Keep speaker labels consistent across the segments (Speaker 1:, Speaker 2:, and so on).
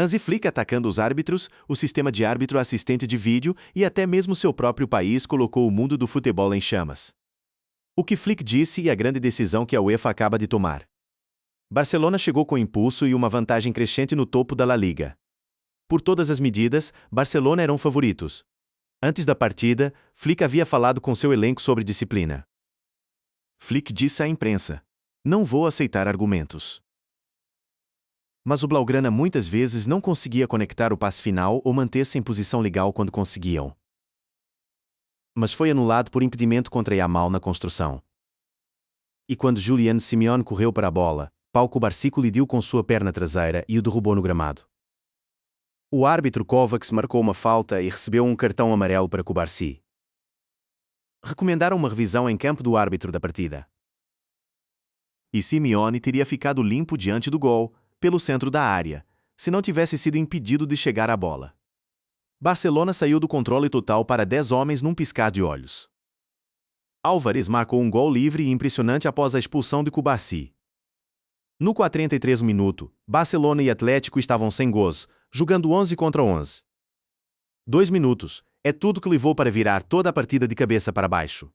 Speaker 1: Hansi Flick atacando os árbitros, o sistema de árbitro assistente de vídeo e até mesmo seu próprio país colocou o mundo do futebol em chamas. O que Flick disse e a grande decisão que a UEFA acaba de tomar. Barcelona chegou com impulso e uma vantagem crescente no topo da La Liga. Por todas as medidas, Barcelona eram favoritos. Antes da partida, Flick havia falado com seu elenco sobre disciplina. Flick disse à imprensa: "Não vou aceitar argumentos." Mas o Blaugrana muitas vezes não conseguia conectar o passe final ou manter-se em posição legal quando conseguiam. Mas foi anulado por impedimento contra Yamal na construção. E quando Julian Simeone correu para a bola, Pau Cubarsí colidiu com sua perna traseira e o derrubou no gramado. O árbitro Kovacs marcou uma falta e recebeu um cartão amarelo para Cubarsí. Recomendaram uma revisão em campo do árbitro da partida. E Simeone teria ficado limpo diante do gol, pelo centro da área, se não tivesse sido impedido de chegar à bola. Barcelona saiu do controle total para 10 homens num piscar de olhos. Álvares marcou um gol livre e impressionante após a expulsão de Cubarsí. No 43º minuto, Barcelona e Atlético estavam sem gols, jogando 11 contra 11. 2 minutos, é tudo que levou para virar toda a partida de cabeça para baixo.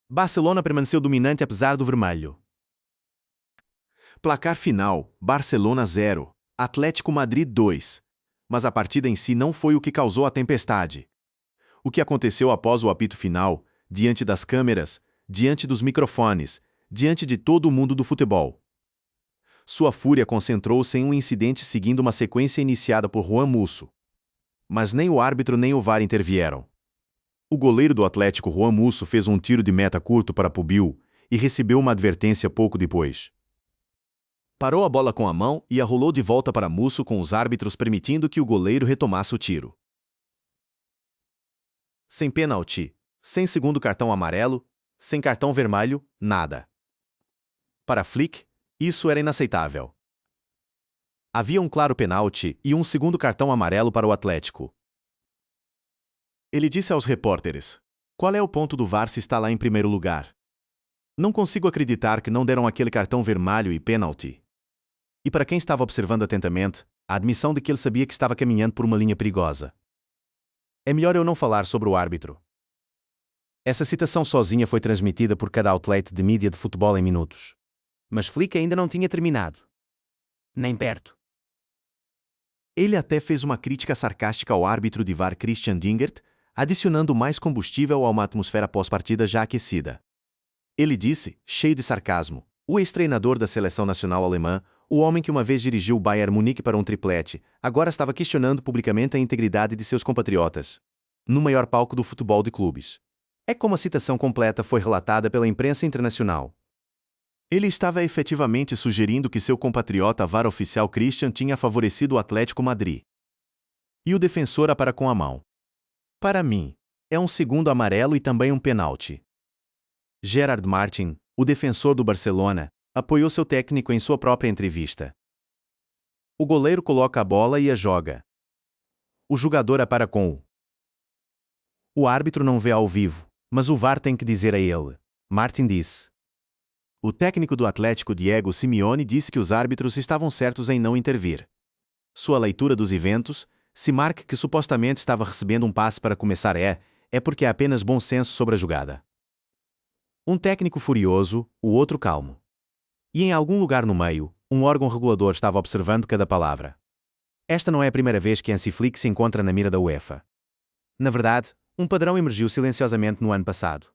Speaker 1: Barcelona permaneceu dominante apesar do vermelho. Placar final: Barcelona 0, Atlético Madrid 2. Mas a partida em si não foi o que causou a tempestade. O que aconteceu após o apito final, diante das câmeras, diante dos microfones, diante de todo o mundo do futebol. Sua fúria concentrou-se em um incidente seguindo uma sequência iniciada por Juan Musso. Mas nem o árbitro nem o VAR intervieram. O goleiro do Atlético, Juan Musso, fez um tiro de meta curto para Pubil e recebeu uma advertência pouco depois. Parou a bola com a mão e a rolou de volta para Musso, com os árbitros permitindo que o goleiro retomasse o tiro. Sem pênalti, sem segundo cartão amarelo, sem cartão vermelho, nada. Para Flick, isso era inaceitável. Havia um claro pênalti e um segundo cartão amarelo para o Atlético. Ele disse aos repórteres: "Qual é o ponto do VAR se está lá em primeiro lugar? Não consigo acreditar que não deram aquele cartão vermelho e pênalti." E para quem estava observando atentamente, a admissão de que ele sabia que estava caminhando por uma linha perigosa. É melhor eu não falar sobre o árbitro. Essa citação sozinha foi transmitida por cada outlet de mídia de futebol em minutos.
Speaker 2: Mas Flick ainda não tinha terminado. Nem perto.
Speaker 1: Ele até fez uma crítica sarcástica ao árbitro de VAR Christian Dingert, adicionando mais combustível a uma atmosfera pós-partida já aquecida. Ele disse, cheio de sarcasmo: "O ex-treinador da seleção nacional alemã, o homem que uma vez dirigiu o Bayern Munique para um triplete, agora estava questionando publicamente a integridade de seus compatriotas. No maior palco do futebol de clubes." É como a citação completa foi relatada pela imprensa internacional. Ele estava efetivamente sugerindo que seu compatriota VAR oficial Christian tinha favorecido o Atlético Madrid. E o defensor apara com a mão. Para mim, é um segundo amarelo e também um pênalti. Gerard Martin, o defensor do Barcelona, apoiou seu técnico em sua própria entrevista. O goleiro coloca a bola e a joga. O jogador apara com o. O árbitro não vê ao vivo, mas o VAR tem que dizer a ele. Martin disse. O técnico do Atlético, Diego Simeone, disse que os árbitros estavam certos em não intervir. Sua leitura dos eventos, se Mark, que supostamente estava recebendo um passe para começar, é porque é apenas bom senso sobre a jogada. Um técnico furioso, o outro calmo. E em algum lugar no meio, um órgão regulador estava observando cada palavra. Esta não é a primeira vez que Hansi Flick se encontra na mira da UEFA. Na verdade, um padrão emergiu silenciosamente no ano passado.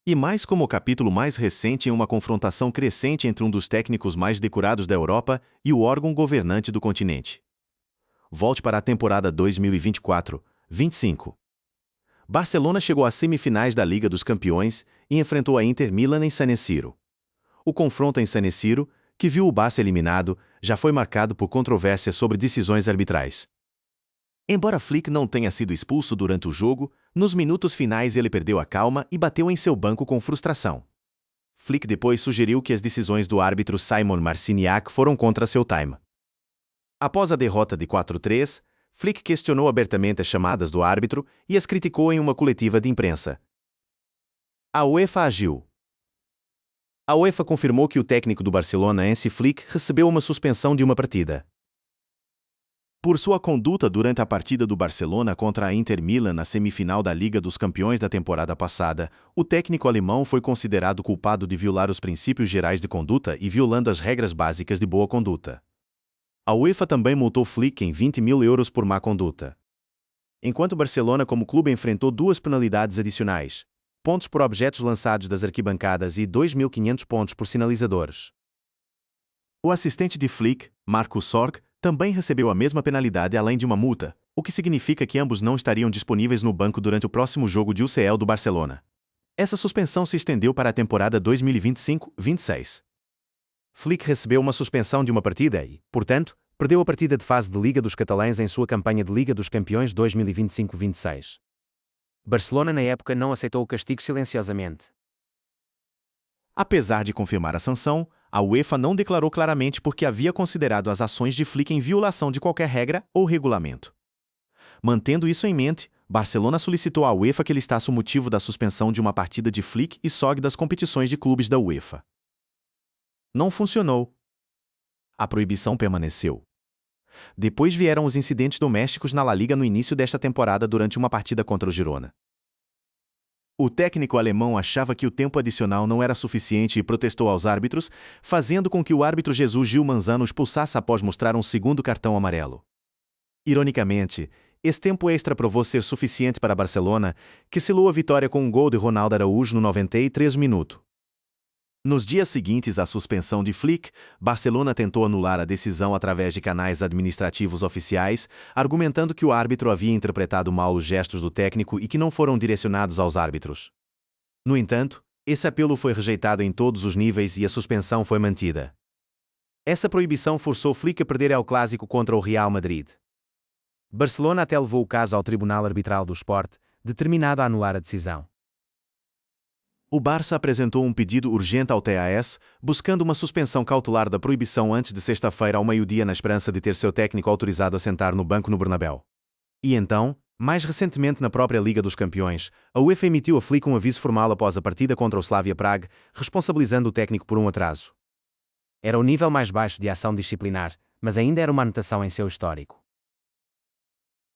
Speaker 1: E mais como o capítulo mais recente em uma confrontação crescente entre um dos técnicos mais decorados da Europa e o órgão governante do continente. Volte para a temporada 2024-25. Barcelona chegou às semifinais da Liga dos Campeões e enfrentou a Inter Milan em San Siro. O confronto em San Siro, que viu o Barça eliminado, já foi marcado por controvérsias sobre decisões arbitrais. Embora Flick não tenha sido expulso durante o jogo, nos minutos finais ele perdeu a calma e bateu em seu banco com frustração. Flick depois sugeriu que as decisões do árbitro Simon Marciniak foram contra seu time. Após a derrota de 4-3, Flick questionou abertamente as chamadas do árbitro e as criticou em uma coletiva de imprensa. A UEFA agiu. A UEFA confirmou que o técnico do Barcelona, Hansi Flick, recebeu uma suspensão de uma partida. Por sua conduta durante a partida do Barcelona contra a Inter Milan na semifinal da Liga dos Campeões da temporada passada, o técnico alemão foi considerado culpado de violar os princípios gerais de conduta e violando as regras básicas de boa conduta. A UEFA também multou Flick em 20 mil euros por má conduta. Enquanto o Barcelona como clube enfrentou 2 penalidades adicionais, pontos por objetos lançados das arquibancadas e 2.500 pontos por sinalizadores. O assistente de Flick, Markus Sorg, também recebeu a mesma penalidade além de uma multa, o que significa que ambos não estariam disponíveis no banco durante o próximo jogo de UCL do Barcelona. Essa suspensão se estendeu para a temporada 2025-26. Flick recebeu uma suspensão de uma partida e, portanto, perdeu a partida de fase de Liga dos Catalães em sua campanha de Liga dos Campeões 2025-26. Barcelona na época não aceitou o castigo silenciosamente. Apesar de confirmar a sanção, a UEFA não declarou claramente porque havia considerado as ações de Flick em violação de qualquer regra ou regulamento. Mantendo isso em mente, Barcelona solicitou à UEFA que listasse o motivo da suspensão de uma partida de Flick e Sorg das competições de clubes da UEFA. Não funcionou. A proibição permaneceu. Depois vieram os incidentes domésticos na La Liga no início desta temporada durante uma partida contra o Girona. O técnico alemão achava que o tempo adicional não era suficiente e protestou aos árbitros, fazendo com que o árbitro Jesus Gil Manzano expulsasse após mostrar um segundo cartão amarelo. Ironicamente, esse tempo extra provou ser suficiente para Barcelona, que selou a vitória com um gol de Ronaldo Araújo no 93º minuto. Nos dias seguintes à suspensão de Flick, Barcelona tentou anular a decisão através de canais administrativos oficiais, argumentando que o árbitro havia interpretado mal os gestos do técnico e que não foram direcionados aos árbitros. No entanto, esse apelo foi rejeitado em todos os níveis e a suspensão foi mantida. Essa proibição forçou Flick a perder El Clásico contra o Real Madrid. Barcelona até levou o caso ao Tribunal Arbitral do Sport, determinado a anular a decisão. O Barça apresentou um pedido urgente ao TAS, buscando uma suspensão cautelar da proibição antes de sexta-feira ao meio-dia na esperança de ter seu técnico autorizado a sentar no banco no Bernabéu. E então, mais recentemente na própria Liga dos Campeões, a UEFA emitiu a Flick um aviso formal após a partida contra o Slavia Prague, responsabilizando o técnico por um atraso. Era o nível mais baixo de ação disciplinar, mas ainda era uma anotação em seu histórico.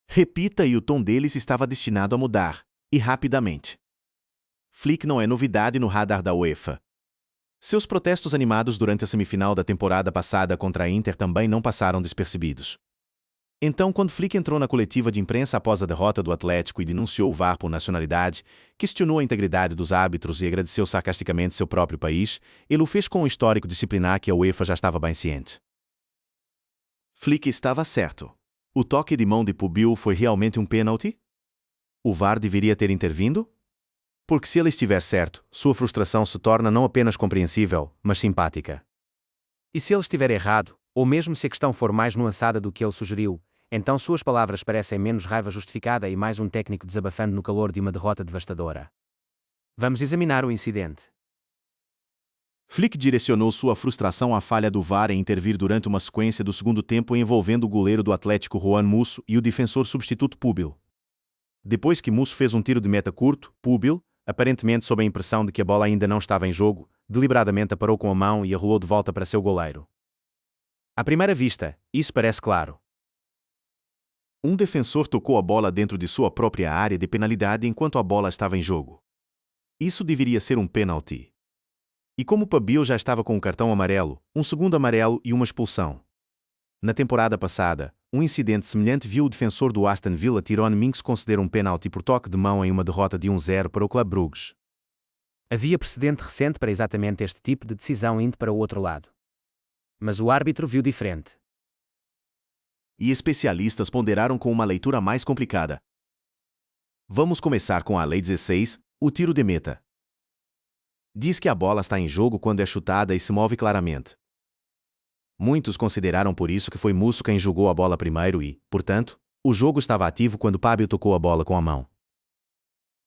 Speaker 1: Repita, e o tom deles estava destinado a mudar, e rapidamente. Flick não é novidade no radar da UEFA. Seus protestos animados durante a semifinal da temporada passada contra a Inter também não passaram despercebidos. Então, quando Flick entrou na coletiva de imprensa após a derrota do Atlético e denunciou o VAR por nacionalidade, questionou a integridade dos árbitros e agradeceu sarcasticamente seu próprio país, ele o fez com um histórico disciplinar que a UEFA já estava bem ciente. Flick estava certo. O toque de mão de Pubil foi realmente um pênalti? O VAR deveria ter intervindo? Porque se ele estiver certo, sua frustração se torna não apenas compreensível, mas simpática. E se ele estiver errado, ou mesmo se a questão for mais nuançada do que ele sugeriu, então suas palavras parecem menos raiva justificada e mais um técnico desabafando no calor de uma derrota devastadora. Vamos examinar o incidente. Flick direcionou sua frustração à falha do VAR em intervir durante uma sequência do segundo tempo envolvendo o goleiro do Atlético Juan Musso e o defensor substituto Pubil. Depois que Musso fez um tiro de meta curto, Pubil, aparentemente sob a impressão de que a bola ainda não estava em jogo, deliberadamente a parou com a mão e a rolou de volta para seu goleiro. À primeira vista, isso parece claro. Um defensor tocou a bola dentro de sua própria área de penalidade enquanto a bola estava em jogo. Isso deveria ser um pênalti. E como Pubil já estava com um cartão amarelo, um segundo amarelo e uma expulsão. Na temporada passada, um incidente semelhante viu o defensor do Aston Villa Tyrone Mings conceder um pênalti por toque de mão em uma derrota de 1-0 para o Clube Bruges. Havia precedente recente para exatamente este tipo de decisão indo para o outro lado. Mas o árbitro viu diferente. E especialistas ponderaram com uma leitura mais complicada. Vamos começar com a Lei 16, o tiro de meta. Diz que a bola está em jogo quando é chutada e se move claramente. Muitos consideraram por isso que foi Musso quem jogou a bola primeiro e, portanto, o jogo estava ativo quando Pubil tocou a bola com a mão.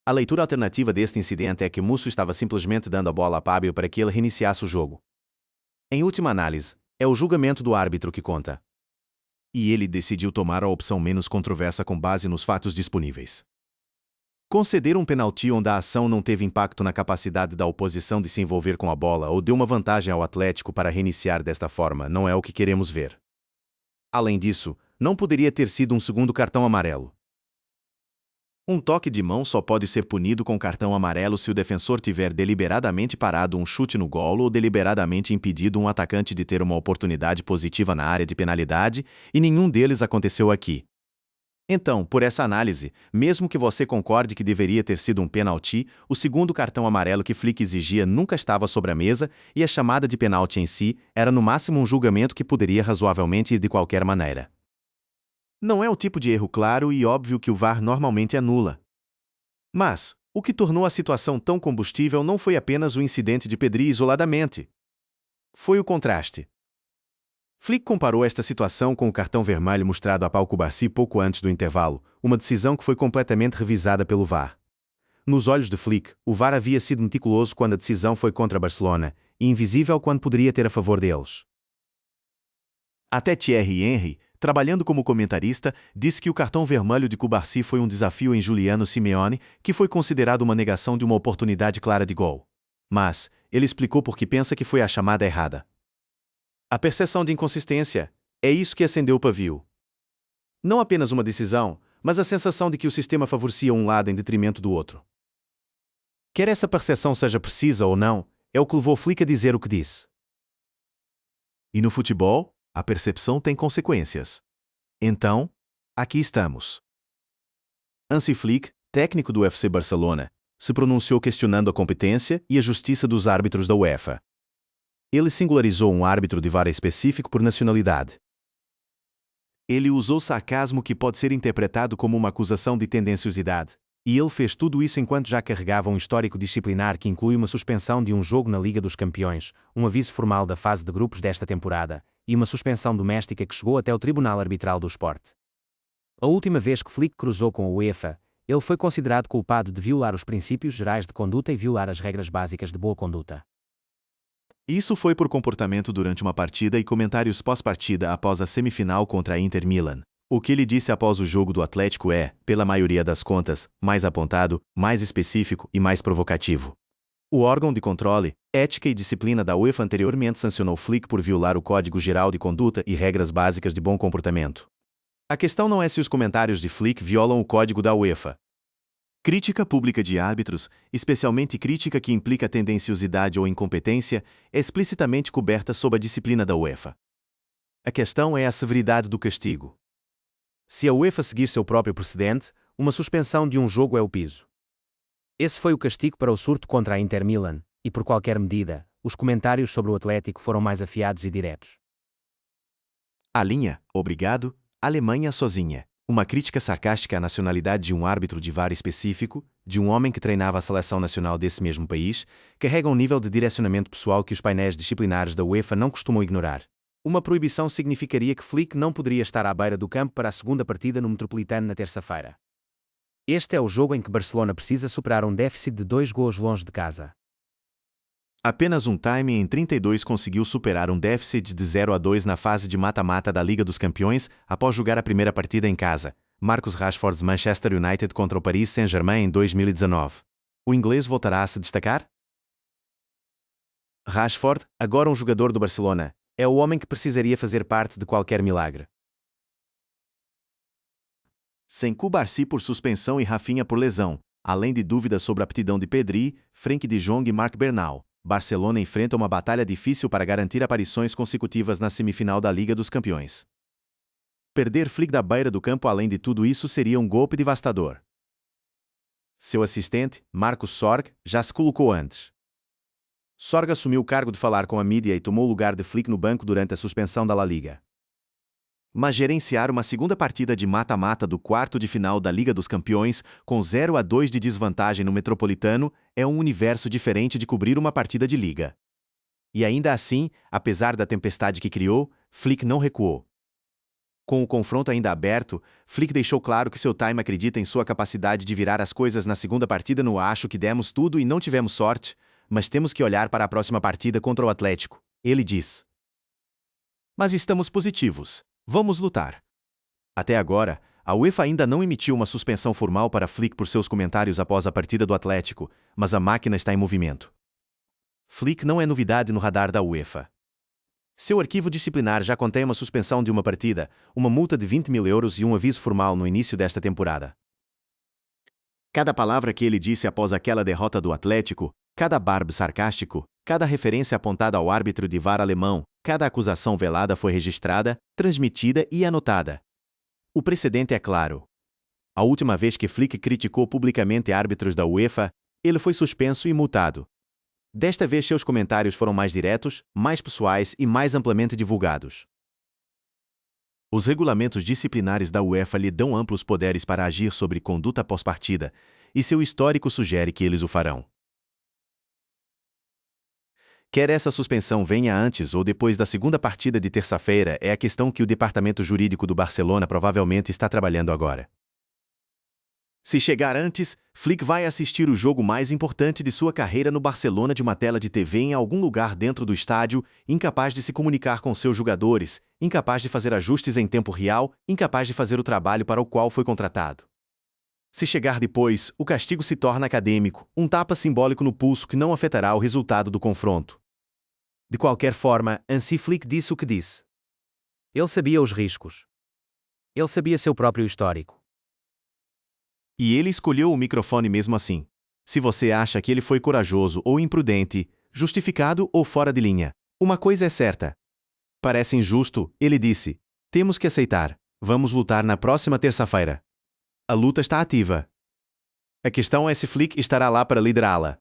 Speaker 1: A leitura alternativa deste incidente é que Musso estava simplesmente dando a bola a Pubil para que ele reiniciasse o jogo. Em última análise, é o julgamento do árbitro que conta. E ele decidiu tomar a opção menos controversa com base nos fatos disponíveis. Conceder um penalti onde a ação não teve impacto na capacidade da oposição de se envolver com a bola ou deu uma vantagem ao Atlético para reiniciar desta forma não é o que queremos ver. Além disso, Não poderia ter sido um segundo cartão amarelo. Um toque de mão só pode ser punido com cartão amarelo se o defensor tiver deliberadamente parado um chute no golo ou deliberadamente impedido um atacante de ter uma oportunidade positiva na área de penalidade, e nenhum deles aconteceu aqui. Então, por essa análise, mesmo que você concorde que deveria ter sido um pênalti, o segundo cartão amarelo que Flick exigia nunca estava sobre a mesa e a chamada de pênalti em si era no máximo um julgamento que poderia razoavelmente ir de qualquer maneira. Não é o tipo de erro claro e óbvio que o VAR normalmente anula. Mas, o que tornou a situação tão combustível não foi apenas o incidente de Pedri isoladamente. Foi o contraste. Flick comparou esta situação com o cartão vermelho mostrado a Pau Cubarsí pouco antes do intervalo, uma decisão que foi completamente revisada pelo VAR. Nos olhos de Flick, o VAR havia sido meticuloso quando a decisão foi contra Barcelona, e invisível quando poderia ter a favor deles. Até Thierry Henry, trabalhando como comentarista, disse que o cartão vermelho de Cubarsí foi um desafio em Giuliano Simeone, que foi considerado uma negação de uma oportunidade clara de gol. Mas, ele explicou por que pensa que foi a chamada errada. A percepção de inconsistência é isso que acendeu o pavio. Não apenas uma decisão, mas a sensação de que o sistema favorecia um lado em detrimento do outro. Quer essa percepção seja precisa ou não, é o que levou Flick a dizer o que disse. E no futebol, a percepção tem consequências. Então, aqui estamos. Hansi Flick, técnico do FC Barcelona, se pronunciou questionando a competência e a justiça dos árbitros da UEFA. Ele singularizou um árbitro de VAR específico por nacionalidade. Ele usou sarcasmo que pode ser interpretado como uma acusação de tendenciosidade, e ele fez tudo isso enquanto já carregava um histórico disciplinar que inclui uma suspensão de um jogo na Liga dos Campeões, um aviso formal da fase de grupos desta temporada, e uma suspensão doméstica que chegou até o Tribunal Arbitral do Esporte. A última vez que Flick cruzou com a UEFA, ele foi considerado culpado de violar os princípios gerais de conduta e violar as regras básicas de boa conduta. Isso foi por comportamento durante uma partida e comentários pós-partida após a semifinal contra a Inter Milan. O que ele disse após o jogo do Atlético é, pela maioria das contas, mais apontado, mais específico e mais provocativo. O órgão de controle, ética e disciplina da UEFA anteriormente sancionou Flick por violar o Código Geral de Conduta e regras básicas de bom comportamento. A questão não é se os comentários de Flick violam o código da UEFA. Crítica pública de árbitros, especialmente crítica que implica tendenciosidade ou incompetência, é explicitamente coberta sob a disciplina da UEFA. A questão é a severidade do castigo. Se a UEFA seguir seu próprio precedente, uma suspensão de um jogo é o piso. Esse foi o castigo para o surto contra a Inter Milan, e por qualquer medida, os comentários sobre o Atlético foram mais afiados e diretos. A linha, obrigado, Alemanha sozinha. Uma crítica sarcástica à nacionalidade de um árbitro de VAR específico, de um homem que treinava a seleção nacional desse mesmo país, carrega um nível de direcionamento pessoal que os painéis disciplinares da UEFA não costumam ignorar. Uma proibição significaria que Flick não poderia estar à beira do campo para a segunda partida no Metropolitano na terça-feira. Este é o jogo em que Barcelona precisa superar um déficit de 2 gols longe de casa. Apenas um time em 32 conseguiu superar um déficit de 0-2 na fase de mata-mata da Liga dos Campeões após jogar a primeira partida em casa, Marcus Rashford's Manchester United contra o Paris Saint-Germain em 2019. O inglês voltará a se destacar? Rashford, agora um jogador do Barcelona, é o homem que precisaria fazer parte de qualquer milagre. Sem Cubarsí por suspensão e Rafinha por lesão, além de dúvidas sobre a aptidão de Pedri, Frenkie de Jong e Marc Bernal, Barcelona enfrenta uma batalha difícil para garantir aparições consecutivas na semifinal da Liga dos Campeões. Perder Flick da beira do campo além de tudo isso seria um golpe devastador. Seu assistente, Marcus Sorg, já se colocou antes. Sorg assumiu o cargo de falar com a mídia e tomou o lugar de Flick no banco durante a suspensão da La Liga. Mas gerenciar uma segunda partida de mata-mata do quarto de final da Liga dos Campeões, com 0-2 de desvantagem no Metropolitano, é um universo diferente de cobrir uma partida de liga. E ainda assim, apesar da tempestade que criou, Flick não recuou. Com o confronto ainda aberto, Flick deixou claro que seu time acredita em sua capacidade de virar as coisas na segunda partida no acho que demos tudo e não tivemos sorte, mas temos que olhar para a próxima partida contra o Atlético, ele diz. Mas estamos positivos. Vamos lutar. Até agora, a UEFA ainda não emitiu uma suspensão formal para Flick por seus comentários após a partida do Atlético, mas a máquina está em movimento. Flick não é novidade no radar da UEFA. Seu arquivo disciplinar já contém uma suspensão de uma partida, uma multa de 20 mil euros e um aviso formal no início desta temporada. Cada palavra que ele disse após aquela derrota do Atlético, cada barbe sarcástico, cada referência apontada ao árbitro de VAR alemão, cada acusação velada foi registrada, transmitida e anotada. O precedente é claro. A última vez que Flick criticou publicamente árbitros da UEFA, ele foi suspenso e multado. Desta vez seus comentários foram mais diretos, mais pessoais e mais amplamente divulgados. Os regulamentos disciplinares da UEFA lhe dão amplos poderes para agir sobre conduta pós-partida, e seu histórico sugere que eles o farão. Quer essa suspensão venha antes ou depois da segunda partida de terça-feira é a questão que o departamento jurídico do Barcelona provavelmente está trabalhando agora. Se chegar antes, Flick vai assistir o jogo mais importante de sua carreira no Barcelona de uma tela de TV em algum lugar dentro do estádio, incapaz de se comunicar com seus jogadores, incapaz de fazer ajustes em tempo real, incapaz de fazer o trabalho para o qual foi contratado. Se chegar depois, o castigo se torna acadêmico, um tapa simbólico no pulso que não afetará o resultado do confronto. De qualquer forma, Hansi Flick disse o que disse.
Speaker 2: Ele sabia os riscos. Ele sabia seu próprio histórico.
Speaker 1: E ele escolheu o microfone mesmo assim. Se você acha que ele foi corajoso ou imprudente, justificado ou fora de linha, uma coisa é certa. Parece injusto, ele disse. Temos que aceitar. Vamos lutar na próxima terça-feira. A luta está ativa. A questão é se Flick estará lá para liderá-la.